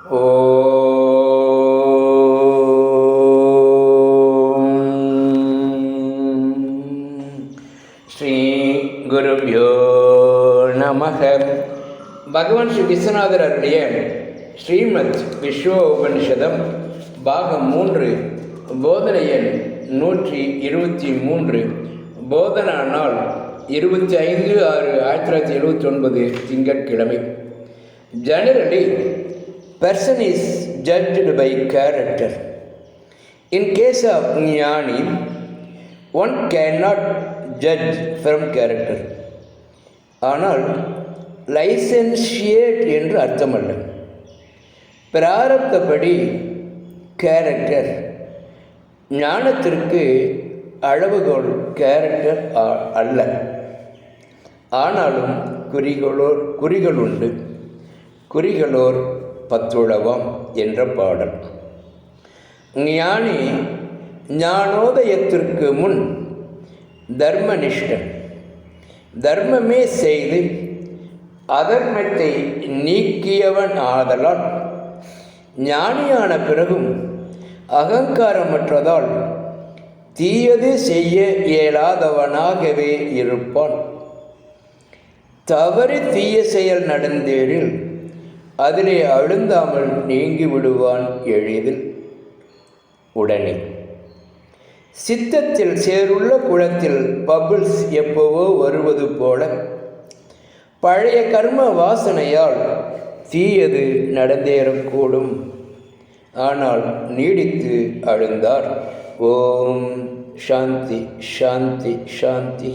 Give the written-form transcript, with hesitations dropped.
ஸ்ரீ குருப்யோ நமக. பகவான் ஸ்ரீ விஸ்வநாதர் அருடைய ஸ்ரீமத் விஸ்வ உபனிஷதம் பாகம் 3 போதனை எண் 123 போதனா நாள் 25/6/1979 திங்கட்கிழமை. Generally, person is judged by character. In case of Jnani, one cannot judge from character. ஆனால் லைசென்ஷியேட் என்று அர்த்தமல்ல. பிராரப்தப்படி கேரக்டர் ஞானத்திற்கு அளவுகோல் கேரக்டர் அல்ல. ஆனாலும் குறிகளுண்டு. குறிகளோர் 10 என்ற பாடல். ஞானி ஞானோதயத்திற்கு முன் தர்மனிஷ்டன், தர்மமே செய்து அதர்மத்தை நீக்கியவன் ஆதலால் ஞானியான பிறகும் அகங்காரமற்றதால் தீயது செய்ய இயலாதவனாகவே இருப்பான். தவறு தீய செயல் நடந்தேறில் அதிலே அழுந்தாமல் நீங்கி விடுவான் எளிதில் உடனே. சித்தத்தில் சேருள்ள குளத்தில் பபிள்ஸ் எப்போவோ வருவது போல பழைய கர்ம வாசனையால் தீயது நடந்தேறக்கூடும். ஆனால் நீடித்து அழுந்தார். ஓம் சாந்தி சாந்தி சாந்தி.